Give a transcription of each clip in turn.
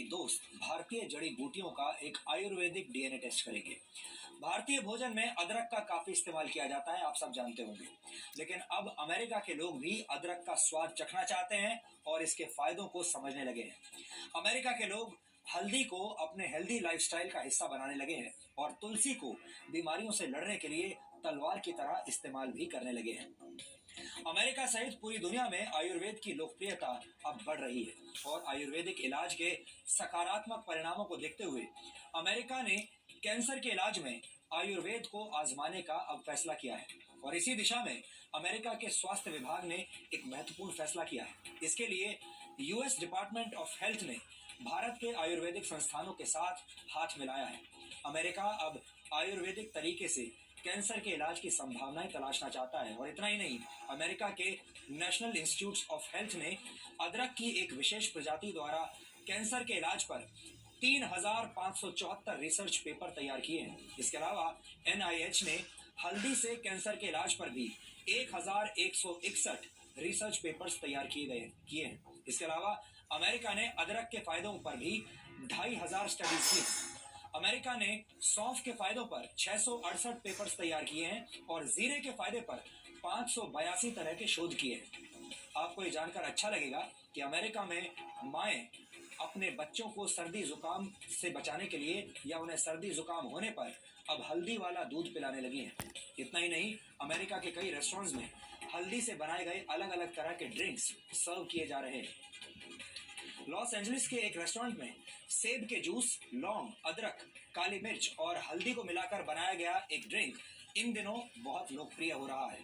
की दोस्त भारतीय जड़ी बूटियों का एक आयुर्वेदिक डीएनए टेस्ट करेंगे। भारतीय भोजन में अदरक का काफी इस्तेमाल किया जाता है, आप सब जानते होंगे। लेकिन अब अमेरिका के लोग भी अदरक का स्वाद चखना चाहते हैं और इसके फायदों को समझने लगे हैं। अमेरिका के लोग हल्दी को अपने हेल्दी लाइफस्टाइल का हिस्सा बनाने लगे हैं और तुलसी को बीमारियों से लड़ने के लिए तलवार की तरह इस्तेमाल भी करने लगे हैं। अमेरिका सहित पूरी दुनिया में आयुर्वेद की लोकप्रियता अब बढ़ रही है और आयुर्वेदिक इलाज के सकारात्मक परिणामों को देखते हुए अमेरिका ने कैंसर के इलाज में आयुर्वेद को आजमाने का अब फैसला किया है। और इसी दिशा में अमेरिका के स्वास्थ्य विभाग ने एक महत्वपूर्ण फैसला किया है। इसके लिए यूएस डिपार्टमेंट ऑफ हेल्थ ने भारत के आयुर्वेदिक संस्थानों के साथ हाथ मिलाया है। अमेरिका अब आयुर्वेदिक तरीके से कैंसर के इलाज की संभावनाएं तलाशना चाहता है। और इतना ही नहीं, अमेरिका के नेशनल इंस्टीट्यूट ऑफ हेल्थ ने अदरक की एक विशेष प्रजाति द्वारा कैंसर के इलाज पर 3,574 रिसर्च पेपर तैयार किए हैं। इसके अलावा एनआईएच ने हल्दी से कैंसर के इलाज पर भी 1,161 रिसर्च पेपर्स तैयार किए हैं। इसके अलावा अमेरिका ने अदरक के फायदों पर भी 2,500 स्टडीज की। अमेरिका ने सौंफ के फायदों पर 668 पेपर्स तैयार किए हैं और जीरे के फायदे पर 582 तरह के शोध किए हैं। आपको ये जानकर अच्छा लगेगा कि अमेरिका में माएं अपने बच्चों को सर्दी जुकाम से बचाने के लिए या उन्हें सर्दी जुकाम होने पर अब हल्दी वाला दूध पिलाने लगी हैं। इतना ही नहीं, अमेरिका के कई रेस्टोरेंट्स में हल्दी से बनाए गए अलग अलग तरह के ड्रिंक्स सर्व किए जा रहे हैं। लॉस एंजलिस के एक रेस्टोरेंट में सेब के जूस, लौंग, अदरक, काली मिर्च और हल्दी को मिलाकर बनाया गया एक ड्रिंक इन दिनों बहुत लोकप्रिय हो रहा है।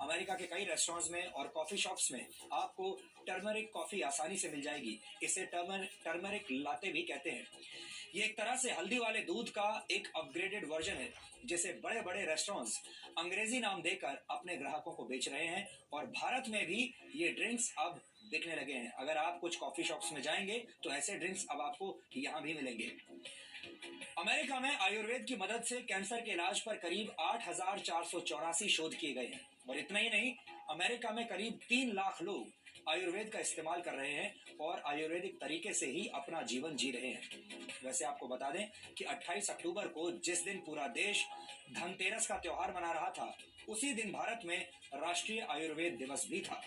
अमेरिका के कई रेस्टोरेंट्स में और कॉफी शॉप्स में आपको टर्मरिक कॉफी आसानी से मिल जाएगी। इसे टर्मरिक लाते भी कहते हैं। ये एक तरह से हल्दी वाले दूध का एक अपग्रेडेड वर्जन है, जिसे बड़े बड़े रेस्टोरेंट्स अंग्रेजी नाम देकर अपने ग्राहकों को बेच रहे हैं। और भारत में भी ये ड्रिंक्स अब बिकने लगे हैं। अगर आप कुछ कॉफी शॉप्स में जाएंगे तो ऐसे ड्रिंक्स अब आपको यहाँ भी मिलेंगे। अमेरिका में आयुर्वेद की मदद से कैंसर के इलाज पर करीब 8,484 शोध किए गए हैं। और इतना ही नहीं, अमेरिका में करीब 3 लाख लोग आयुर्वेद का इस्तेमाल कर रहे हैं और आयुर्वेदिक तरीके से ही अपना जीवन जी रहे हैं। वैसे आपको बता दें कि 28 अक्टूबर को जिस दिन पूरा देश धनतेरस का त्योहार मना रहा था, उसी दिन भारत में राष्ट्रीय आयुर्वेद दिवस भी था।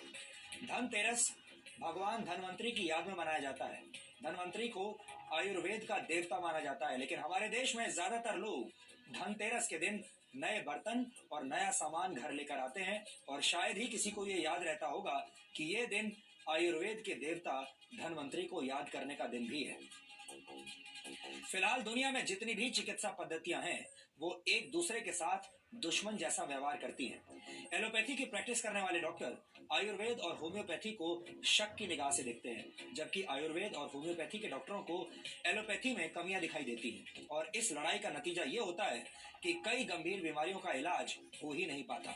धनतेरस भगवान धनवंतरी की याद में मनाया जाता है। धनवंतरी को आयुर्वेद का देवता माना जाता है। लेकिन हमारे देश में ज्यादातर लोग धनतेरस के दिन नए बर्तन और नया सामान घर लेकर आते हैं और शायद ही किसी को ये याद रहता होगा कि ये दिन आयुर्वेद के देवता धनवंतरी को याद करने का दिन भी है। फिलहाल दुनिया में जितनी भी चिकित्सा पद्धतियां हैं, वो एक दूसरे के साथ दुश्मन जैसा व्यवहार करती हैं। एलोपैथी की प्रैक्टिस करने वाले डॉक्टर आयुर्वेद और होम्योपैथी को शक की निगाह से देखते हैं, जबकि आयुर्वेद और होम्योपैथी के डॉक्टरों को एलोपैथी में कमियां दिखाई देती हैं। और इस लड़ाई का नतीजा ये होता है कि कई गंभीर बीमारियों का इलाज हो ही नहीं पाता।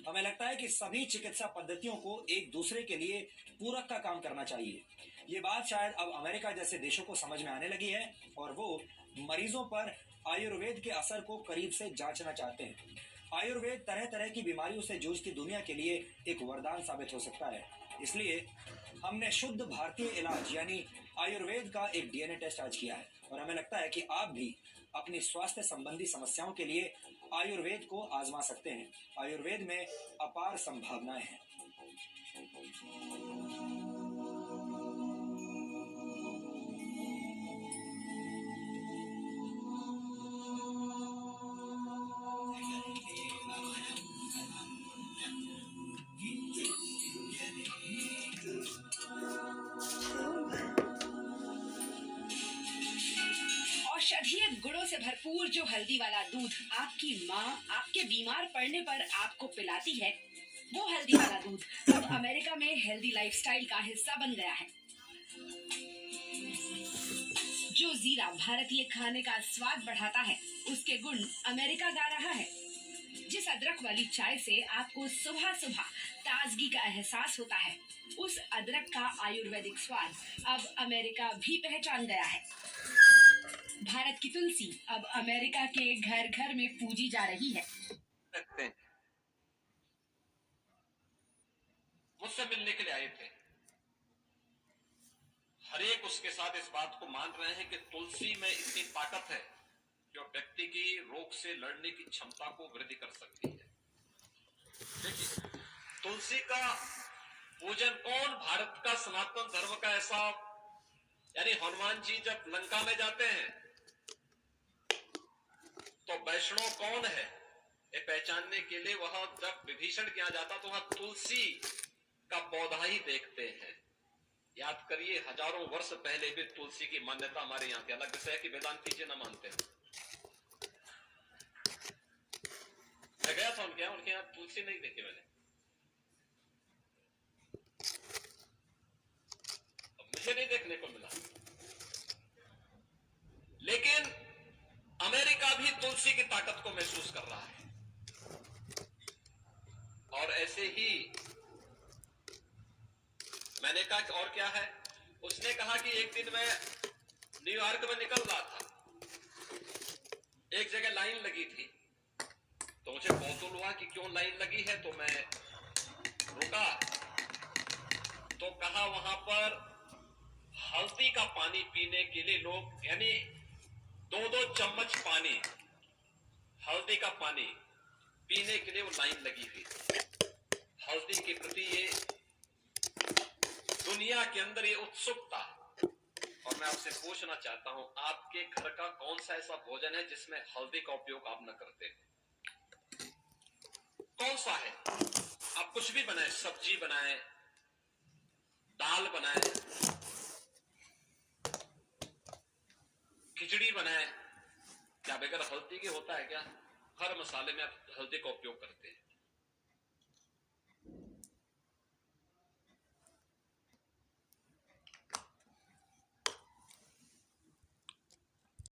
हमें लगता है कि सभी चिकित्सा पद्धतियों को एक दूसरे के लिए पूरक का काम करना चाहिए। ये बात शायद अब अमेरिका जैसे देशों को समझ में आने लगी है और वो मरीजों पर आयुर्वेद के असर को करीब से जांचना चाहते हैं। आयुर्वेद तरह तरह की बीमारियों से जूझती दुनिया के लिए एक वरदान साबित हो सकता है। इसलिए हमने शुद्ध भारतीय इलाज यानी आयुर्वेद का एक डीएनए टेस्ट आज किया है और हमें लगता है कि आप भी अपनी स्वास्थ्य संबंधी समस्याओं के लिए आयुर्वेद को आजमा सकते हैं। आयुर्वेद में अपार संभावनाएं हैं। औषधीय गुणों से भरपूर जो हल्दी वाला दूध आपकी माँ आपके बीमार पड़ने पर आपको पिलाती है, वो हल्दी वाला दूध अब अमेरिका में हेल्दी लाइफस्टाइल का हिस्सा बन गया है। जो जीरा भारतीय खाने का स्वाद बढ़ाता है, उसके गुण अमेरिका गा रहा है। जिस अदरक वाली चाय से आपको सुबह सुबह ताजगी का एहसास होता है, उस अदरक का आयुर्वेदिक स्वाद अब अमेरिका भी पहचान गया है। भारत की तुलसी अब अमेरिका के घर घर में पूजी जा रही है। मुझसे मिलने के लिए आए थे। हर एक उसके साथ इस बात को मान रहे हैं कि तुलसी में इतनी ताकत है कि वह व्यक्ति की रोग से लड़ने की क्षमता को वृद्धि कर सकती है। देखिए, तुलसी का पूजन कौन, भारत का सनातन धर्म का ऐसा, यानी हनुमान जी जब लंका में जाते हैं तो वैष्णव कौन है ये पहचानने के लिए वह जब विभीषण के यहाँ जाता तो वहां तुलसी का पौधा ही देखते हैं। याद करिए, हजारों वर्ष पहले भी तुलसी की मान्यता हमारे यहाँ थी। अलग विषय है कि वेदांती जी न मानते हैं। मैं गया था उनके यहाँ तुलसी नहीं देखी मैंने। मुझे नहीं देखने को मिला। लेकिन अमेरिका भी तुलसी की ताकत को महसूस कर रहा है। और ऐसे ही मैंने कहा कि और क्या है, उसने कहा कि एक दिन मैं न्यूयॉर्क में निकल रहा था, एक जगह लाइन लगी थी, तो मुझे कौतूहल हुआ कि क्यों लाइन लगी है, तो मैं रुका तो कहा वहां पर हल्दी का पानी पीने के लिए लोग, यानी 2-2 चम्मच पानी, हल्दी का पानी पीने के लिए वो लाइन लगी हुई। हल्दी के प्रति ये दुनिया के अंदर ये उत्सुकता। और मैं आपसे पूछना चाहता हूं, आपके घर का कौन सा ऐसा भोजन है जिसमें हल्दी का उपयोग आप न करते? कौन सा है? आप कुछ भी बनाए, सब्जी बनाए, दाल बनाए, खिचड़ी बनाए, क्या बगैर हल्दी के होता है क्या? हर मसाले में आप हल्दी का उपयोग करते हैं।